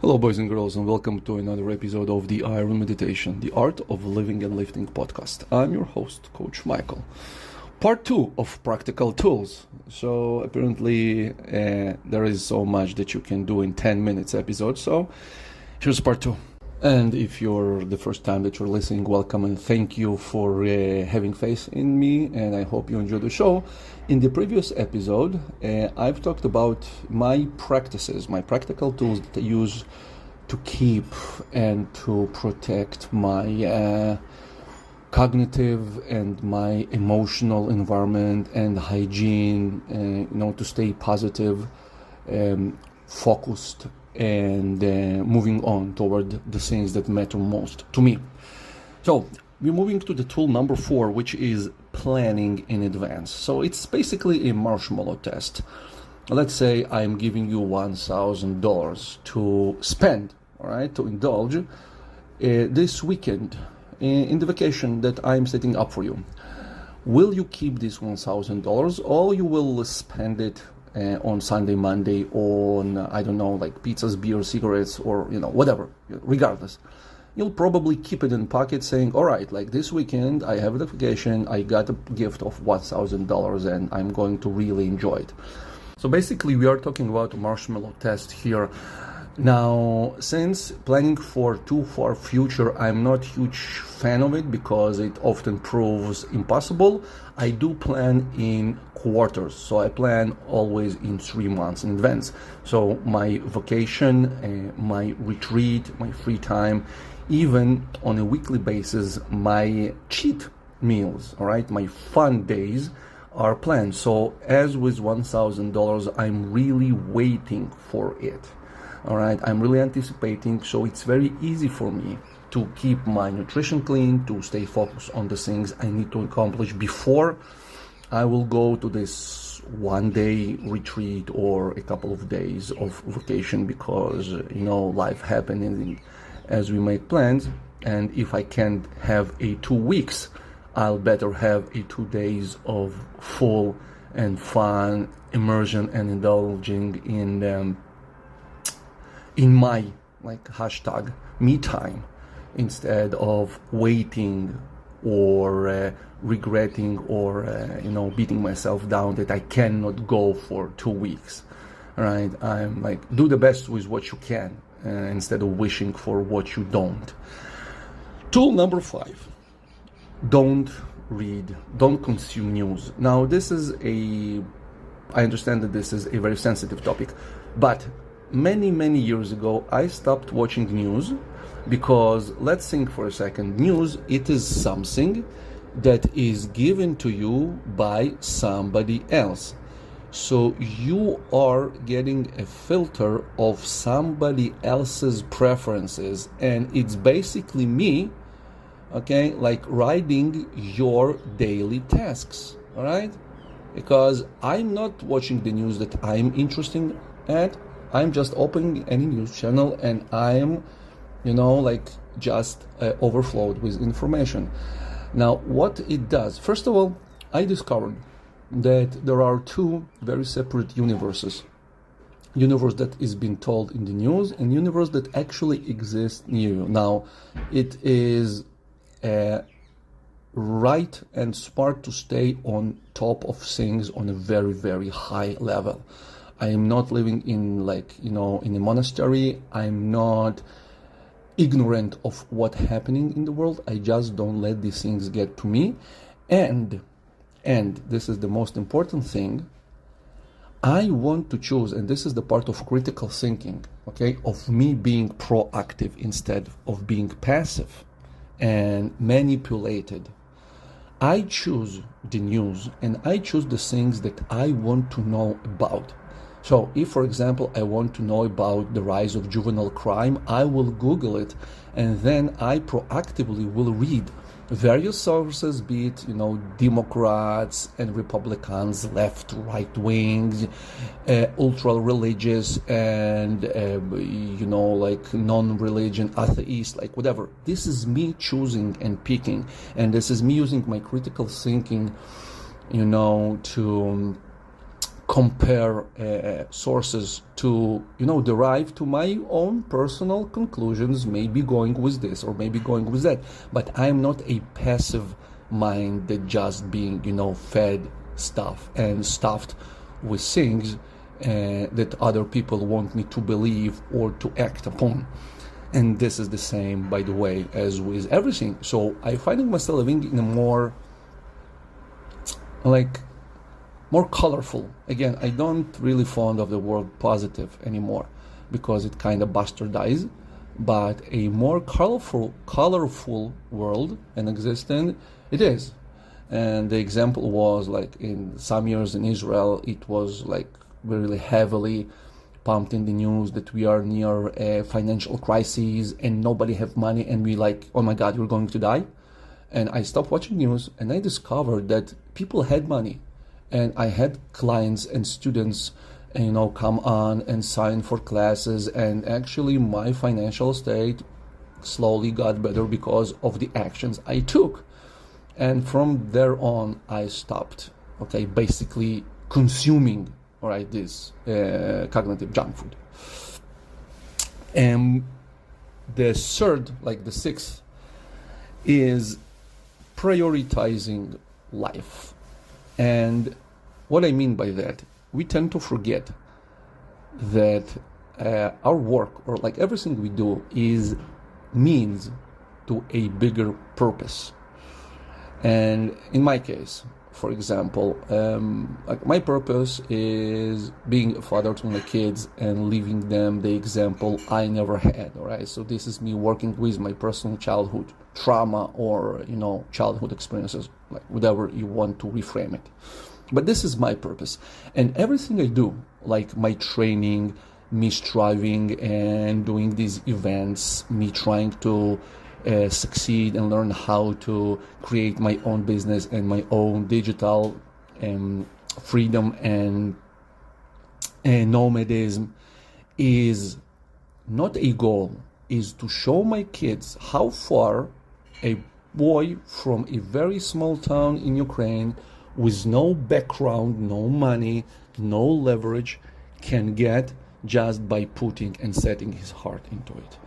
Hello, boys and girls, and welcome to another episode of the Iron Meditation, the Art of Living and Lifting podcast. I'm your host, Coach Michael. Part 2 of practical tools. So apparently there is so much that you can do in 10 minutes episode, so here's part 2. And if you're the first time that you're listening, welcome and thank you for having faith in me, and I hope you enjoy the show. In the previous episode, I've talked about my practices, my practical tools that I use to keep and to protect my cognitive and my emotional environment and hygiene, to stay positive, focused, and moving on toward the things that matter most to me. So we're moving to the tool number 4, which is planning in advance. So it's basically a marshmallow test. Let's say I'm giving you $1,000 to spend, all right, to indulge this weekend in the vacation that I'm setting up for you. Will you keep this $1,000 or you will spend it on Sunday, Monday, on, like pizzas, beer, cigarettes, or, whatever, regardless? You'll probably keep it in pocket saying, all right, like this weekend, I have the vacation, I got a gift of $1,000 and I'm going to really enjoy it. So basically, we are talking about a marshmallow test here. Now, since planning for too far future, I'm not huge fan of it because it often proves impossible. I do plan in quarters, so I plan always in 3 months in advance. So my vacation, my retreat, my free time, even on a weekly basis, my cheat meals, all right, my fun days are planned. So as with $1,000, I'm really waiting for it. All right, I'm really anticipating, so it's very easy for me to keep my nutrition clean, to stay focused on the things I need to accomplish before I will go to this one-day retreat or a couple of days of vacation, because, life happening as we make plans. And if I can't have a 2 weeks, I'll better have a 2 days of full and fun immersion and indulging in my hashtag me time, instead of waiting or regretting or beating myself down that I cannot go for 2 weeks. All right, I'm do the best with what you can instead of wishing for what you don't. Tool number 5: don't consume news. Now, I understand that this is a very sensitive topic, but many years ago, I stopped watching news because, let's think for a second, news, it is something that is given to you by somebody else. So you are getting a filter of somebody else's preferences, and it's basically me, okay, writing your daily tasks, all right? Because I'm not watching the news that I'm interested at. I'm just opening any news channel and I'm, just overflowed with information. Now, what it does, first of all, I discovered that there are 2 very separate universes. Universe that is being told in the news and universe that actually exists near you. Now, it is right and smart to stay on top of things on a very, very high level. I am not living in in a monastery. I'm not ignorant of what's happening in the world. I just don't let these things get to me. And this is the most important thing, I want to choose, and this is the part of critical thinking, okay, of me being proactive instead of being passive and manipulated. I choose the news and I choose the things that I want to know about. So if, for example, I want to know about the rise of juvenile crime, I will Google it, and then I proactively will read various sources, be it, Democrats and Republicans, left, right wings, ultra-religious and, non-religion, atheist, whatever. This is me choosing and picking, and this is me using my critical thinking, to compare sources to, derive to my own personal conclusions, maybe going with this or maybe going with that. But I'm not a passive mind that just being, fed stuff and stuffed with things that other people want me to believe or to act upon. And this is the same, by the way, as with everything. So I'm finding myself living in a more colorful. Again, I don't really fond of the word positive anymore because it kind of bastardized, but a more colorful world and existence it is. And the example was like in some years in Israel, it was like really heavily pumped in the news that we are near a financial crisis and nobody have money, and we like, oh my God, we're going to die. And I stopped watching news and I discovered that people had money. And I had clients and students, come on and sign for classes. And actually my financial state slowly got better because of the actions I took. And from there on, I stopped, basically consuming, this cognitive junk food. And the third, the sixth, is prioritizing life. And what I mean by that, we tend to forget that our work, or everything we do, is means to a bigger purpose. And in my case, for example, my purpose is being a father to my kids and leaving them the example I never had. All right, so this is me working with my personal childhood trauma or childhood experiences, whatever you want to reframe it. But this is my purpose, and everything I do, like my training, me striving and doing these events, me trying to succeed and learn how to create my own business and my own digital freedom and nomadism, is not a goal, is to show my kids how far a boy from a very small town in Ukraine with no background, no money, no leverage can get just by putting and setting his heart into it.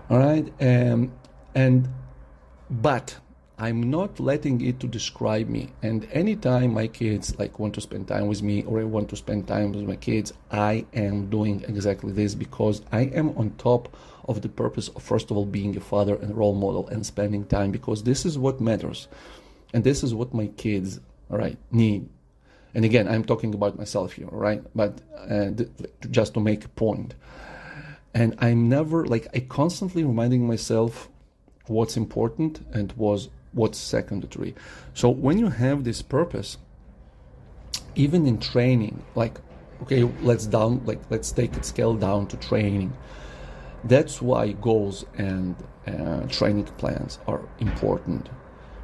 All right, but I'm not letting it to describe me. And anytime my kids want to spend time with me, or I want to spend time with my kids, I am doing exactly this because I am on top of the purpose of, first of all, being a father and role model and spending time, because this is what matters, and this is what my kids, need. And again, I'm talking about myself here, but just to make a point. And I'm never I constantly reminding myself what's important and what's secondary. So when you have this purpose, even in training, let's take it scale down to training. That's why goals and training plans are important,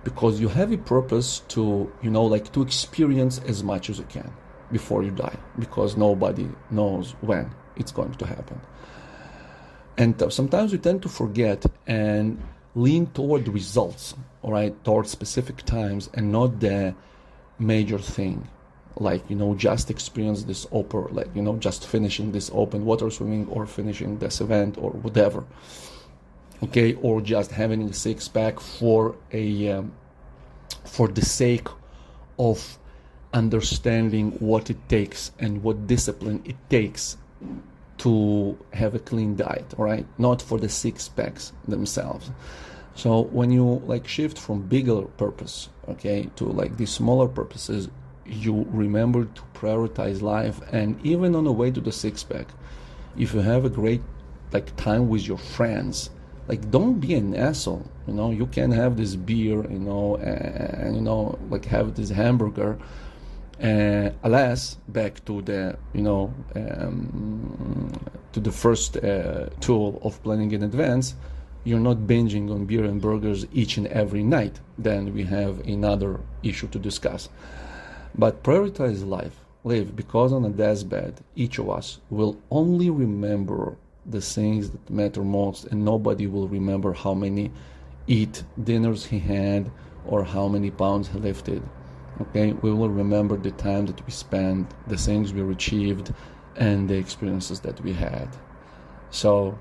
because you have a purpose to to experience as much as you can before you die, because nobody knows when it's going to happen. And sometimes we tend to forget and lean toward results, toward specific times, and not the major thing, just experience this just finishing this open water swimming, or finishing this event, or whatever, or just having a six-pack for the sake of understanding what it takes and what discipline it takes to have a clean diet, not for the six packs themselves. So when you shift from bigger purpose, to these smaller purposes, you remember to prioritize life. And even on the way to the six pack, if you have a great time with your friends, don't be an asshole. You can have this beer, and have this hamburger. Alas, back to the to the first tool of planning in advance, you're not binging on beer and burgers each and every night. Then we have another issue to discuss. But prioritize live, because on a deathbed, each of us will only remember the things that matter most, and nobody will remember how many dinners he had or how many pounds he lifted. Okay, we will remember the time that we spent, the things we achieved, and the experiences that we had. So